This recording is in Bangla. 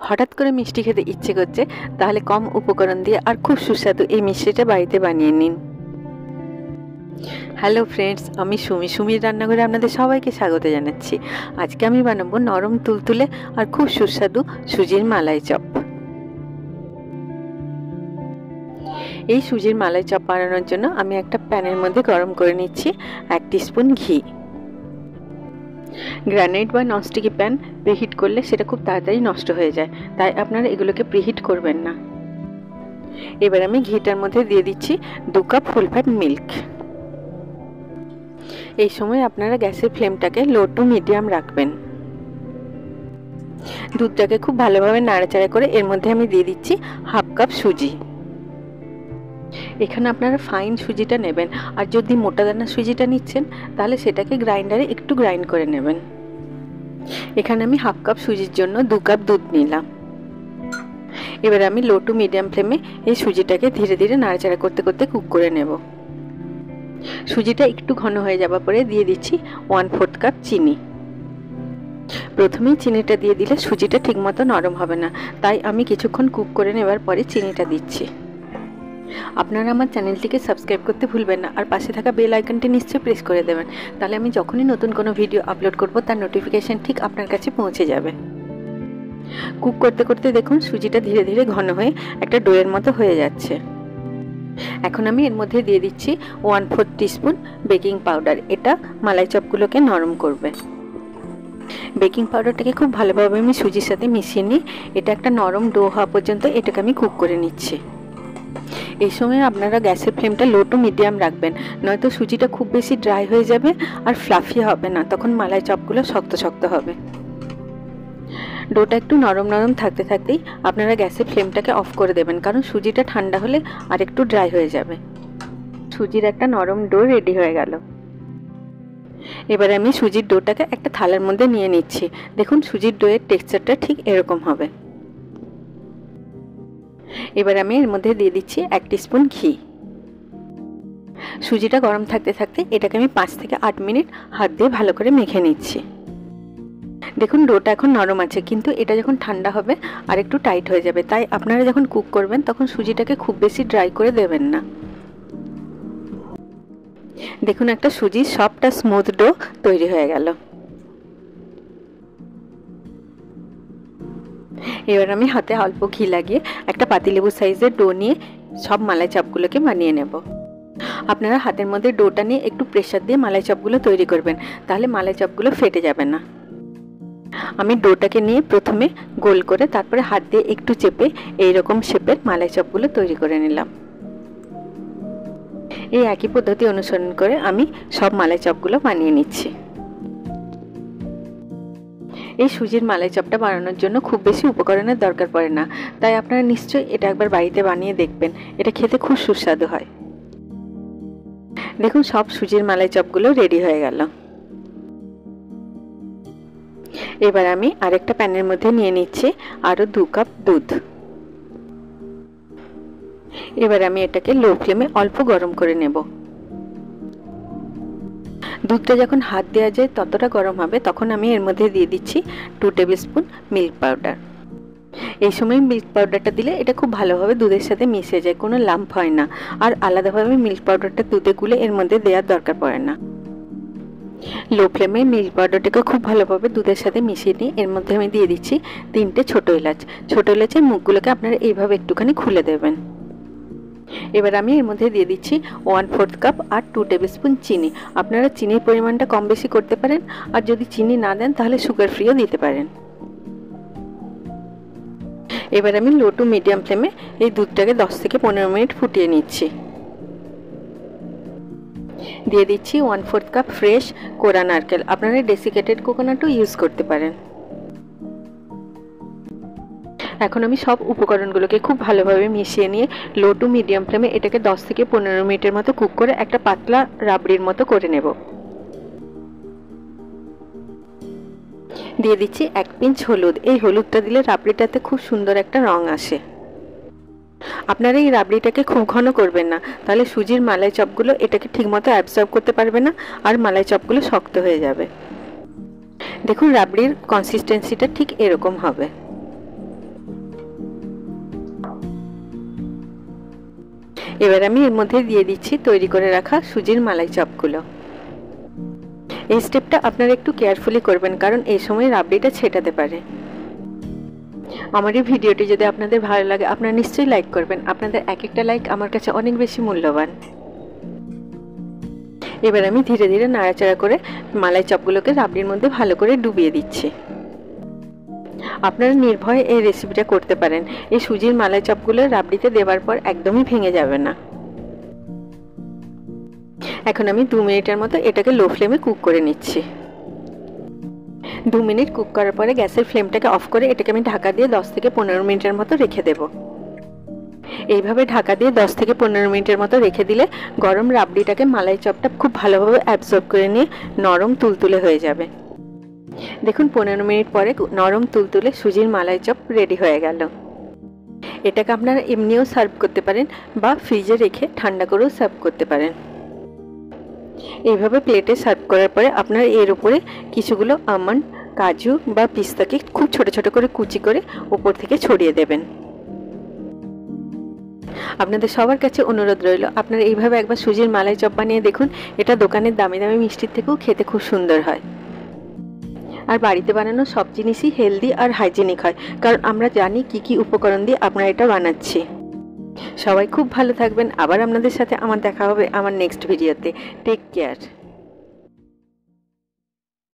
হঠাৎ করে মিষ্টি খেতে ইচ্ছে করছে, তাহলে কম উপকরণ দিয়ে আর খুব সুস্বাদু এই মিষ্টিটা বাড়িতে বানিয়ে নিন। হ্যালো ফ্রেন্ডস, আমি সুমির রান্নাঘরে আপনাদের সবাইকে স্বাগত জানাচ্ছি। আজকে আমি বানাবো নরম তুলতুলে আর খুব সুস্বাদু সুজির মালাই চপ। এই সুজির মালাই চপ বানানোর জন্য আমি একটা প্যানের মধ্যে গরম করে নিচ্ছি 1 টিস্পুন ঘি। গ্রানাইট বা ননস্টিকি প্যান প্রিহিট করলে সেটা খুব তাড়াতাড়ি নষ্ট হয়ে যায়, তাই আপনারা এগুলোকে প্রিহিট করবেন না। এবার আমি ঘিটার মধ্যে দিয়ে দিচ্ছি 2 কাপ ফুল ফ্যাট মিল্ক। এই সময় আপনারা গ্যাসের ফ্লেমটাকে লো টু মিডিয়াম রাখবেন। দুধটাকে খুব ভালোভাবে নাড়াচাড়া করে এর মধ্যে আমি দিয়ে দিচ্ছি 1/2 কাপ সুজি। এখানে আপনারা ফাইন সুজিটা নেবেন, আর যদি মোটা দানার সুজিটা নিচ্ছেন তাহলে সেটাকে গ্রাইন্ডারে একটু গ্রাইন্ড করে নেবেন। এখানে আমি 1/2 কাপ সুজির জন্য 2 কাপ দুধ নিলাম। এবার আমি লো টু মিডিয়াম ফ্লেমে এই সুজিটাকে ধীরে ধীরে নাড়াচাড়া করতে করতে কুক করে নেব। সুজিটা একটু ঘন হয়ে যাওয়ার পরে দিয়ে দিচ্ছি 1/4 কাপ চিনি। প্রথমেই চিনিটা দিয়ে দিলে সুজিটা ঠিকমতো নরম হবে না, তাই আমি কিছুক্ষণ কুক করে নেবার পরে চিনিটা দিচ্ছি। আপনারা আমার চ্যানেলটিকে সাবস্ক্রাইব করতে ভুলবেন না, আর পাশে থাকা বেল আইকনটি নিশ্চয়ই প্রেস করে দেবেন, তাহলে আমি যখনই নতুন কোনো ভিডিও আপলোড করব তার নোটিফিকেশন ঠিক আপনার কাছে পৌঁছে যাবে। কুক করতে করতে দেখুন সুজিটা ধীরে ধীরে ঘন হয়ে একটা ডোয়ের মতো হয়ে যাচ্ছে। এখন আমি এর মধ্যে দিয়ে দিচ্ছি 1/4 টিস্পুন বেকিং পাউডার। এটা মালাই চপগুলোকে নরম করবে। বেকিং পাউডারটাকে খুব ভালোভাবে আমি সুজির সাথে মিশিয়ে নিই। এটা একটা নরম ডো হওয়া পর্যন্ত এটাকে আমি কুক করে নিচ্ছি। এই সময় আপনারা গ্যাসের ফ্লেমটা লো টু মিডিয়াম রাখবেন, নয়তো সুজিটা খুব বেশি ড্রাই হয়ে যাবে আর ফ্লাফি হবে না, তখন মালাই চপগুলো শক্ত শক্ত হবে। ডোটা একটু নরম নরম থাকতে থাকতেই আপনারা গ্যাসের ফ্লেমটাকে অফ করে দেবেন, কারণ সুজিটা ঠান্ডা হলে আর একটু ড্রাই হয়ে যাবে। সুজির একটা নরম ডো রেডি হয়ে গেল। এবার আমি সুজির ডোটাকে একটা থালার মধ্যে নিয়ে নিচ্ছি। দেখুন সুজির ডোয়ের টেক্সচারটা ঠিক এরকম হবে। এবার আমি এর মধ্যে দিয়ে দিচ্ছি 1 টিস্পুন ঘি। সুজিটা গরম থাকতে থাকতে এটাকে আমি 5 থেকে 8 মিনিট হাত দিয়ে ভালো করে মেখে নিচ্ছি। দেখুন ডোটা এখন নরম আছে, কিন্তু এটা যখন ঠান্ডা হবে আর একটু টাইট হয়ে যাবে, তাই আপনারা যখন কুক করবেন তখন সুজিটাকে খুব বেশি ড্রাই করে দেবেন না। দেখুন একটা সুজির সফট আর স্মুথ ডো তৈরি হয়ে গেল। এবার আমি হাতে অল্প ঘি লাগিয়ে একটা পাতিলেবু সাইজের ডো নিয়ে সব মালাই চপগুলোকে বানিয়ে নেব। আপনারা হাতের মধ্যে ডোটা নিয়ে একটু প্রেসার দিয়ে মালাই চপগুলো তৈরি করবেন, তাহলে মালাই চপগুলো ফেটে যাবে না। আমি ডোটাকে নিয়ে প্রথমে গোল করে তারপরে হাত দিয়ে একটু চেপে এইরকম শেপের মালাই চপগুলো তৈরি করে নিলাম। এই একই পদ্ধতি অনুসরণ করে আমি সব মালাই চপগুলো বানিয়ে নিচ্ছি। এই সুজির মালাই চপটা বানানোর জন্য খুব বেশি উপকরণের দরকার পড়ে না, তাই আপনারা নিশ্চয়ই এটা একবার বাড়িতে বানিয়ে দেখবেন। এটা খেতে খুব সুস্বাদু হয়। দেখুন সব সুজির মালাই চপগুলো রেডি হয়ে গেল। এবার আমি আরেকটা প্যানের মধ্যে নিয়ে নিচ্ছি আরো 2 কাপ দুধ। এবার আমি এটাকে লো ফ্লেমে অল্প গরম করে নেব। দুধটা যখন হাত দেওয়া যায় ততটা গরম হবে, তখন আমি এর মধ্যে দিয়ে দিচ্ছি 2 টেবিলস্পুন মিল্ক পাউডার। এই সময় মিল্ক পাউডারটা দিলে এটা খুব ভালোভাবে দুধের সাথে মিশে যায়, কোনো লাম্প হয় না, আর আলাদাভাবে মিল্ক পাউডারটা দুধে গুলে এর মধ্যে দেওয়ার দরকার পড়ে না। লো ফ্লেমে মিল্ক পাউডারটাকে খুব ভালোভাবে দুধের সাথে মিশিয়ে নিয়ে এর মধ্যে আমি দিয়ে দিচ্ছি 3টে ছোট এলাচ। ছোট এলাচের মুখগুলোকে আপনারা এইভাবে একটুখানি খুলে দেবেন। এবার আমি এর মধ্যে দিয়ে দিচ্ছি 1/4 কাপ আর 2 টেবিলস্পুন চিনি। আপনারা চিনির পরিমাণটা কম বেশি করতে পারেন, আর যদি চিনি না দেন তাহলে সুগার ফ্রিও দিতে পারেন। এবার আমি লো টু মিডিয়াম ফ্লেমে এই দুধটাকে 10 থেকে 15 মিনিট ফুটিয়ে নিচ্ছি। দিয়ে দিচ্ছি 1/4 কাপ ফ্রেশ কোরা নারকেল। আপনারা ডেসিকেটেড কোকোনাটও ইউজ করতে পারেন। এখন আমি সব উপকরণগুলোকে খুব ভালোভাবে মিশিয়ে নিয়ে লো টু মিডিয়াম ফ্লেমে এটাকে 10 থেকে 15 মিনিটের মতো কুক করে একটা পাতলা রাবড়ির মতো করে নেব। দিয়ে দিচ্ছি 1 পিঞ্চ হলুদ। এই হলুদটা দিলে রাবড়িটাতে খুব সুন্দর একটা রং আসে। আপনারা এই রাবড়িটাকে খুব ঘন করবেন না, তাহলে সুজির মালাই চপগুলো এটাকে ঠিকমতো অ্যাবসর্ব করতে পারবে না আর মালাই চপগুলো শক্ত হয়ে যাবে। দেখুন রাবড়ির কনসিস্টেন্সিটা ঠিক এরকম হবে। এবার আমি এর মধ্যে দিয়ে দিচ্ছি তৈরি করে রাখা সুজির মালাই চপগুলো। এই স্টেপটা আপনারা একটু কেয়ারফুলি করবেন, কারণ এই সময় রাবড়িটা ছেটাতে পারে। আমার এই ভিডিওটি যদি আপনাদের ভালো লাগে আপনারা নিশ্চয়ই লাইক করবেন। আপনাদের এক একটা লাইক আমার কাছে অনেক বেশি মূল্যবান। এবার আমি ধীরে ধীরে নাড়াচাড়া করে মালাই চপগুলোকে রাবড়ির মধ্যে ভালো করে ডুবিয়ে দিচ্ছি। আপনারা নির্ভয়ে এই রেসিপিটা করতে পারেন। এই সুজির মালাই চপগুলো রাবড়িতে দেওয়ার পর একদমই ভেঙে যাবে না। এখন আমি 2 মিনিটের মতো এটাকে লো ফ্লেমে কুক করে নিচ্ছি। 2 মিনিট কুক করার পরে গ্যাসের ফ্লেমটাকে অফ করে এটাকে আমি ঢাকা দিয়ে 10 থেকে 15 মিনিটের মতো রেখে দেব। এইভাবে ঢাকা দিয়ে 10 থেকে 15 মিনিটের মতো রেখে দিলে গরম রাবড়িটাকে মালাই চপটা খুব ভালোভাবে অ্যাবজর্ব করে নিয়ে নরম তুলতুলে হয়ে যাবে। দেখুন 15 মিনিট পরে নরম তুলতুলে সুজির মালাই চপ রেডি হয়ে গেল। এটাকে আপনারা এমনিও সার্ভ করতে পারেন বা ফ্রিজে রেখে ঠান্ডা করেও সার্ভ করতে পারেন। এইভাবে প্লেটে সার্ভ করার পরে আপনারা এর উপরে কিছুগুলো আমন্ড, কাজু বা পিস্তাকে খুব ছোট ছোট করে কুচি করে উপর থেকে ছড়িয়ে দেবেন। আপনাদের সবার কাছে অনুরোধ রইল আপনারা এইভাবে একবার সুজির মালাই চপ বানিয়ে দেখুন। এটা দোকানের দামি দামি মিষ্টির থেকেও খেতে খুব সুন্দর হয়। আর বাড়িতে বানানো সব জিনিসই হেলদি আর হাইজেনিক হয়, কারণ আমরা জানি কি কি উপকরণ দিয়ে আমরা এটা বানাচ্ছি। সবাই খুব ভালো থাকবেন। আবার আপনাদের সাথে আমার দেখা হবে আমার নেক্সট ভিডিওতে। Take care.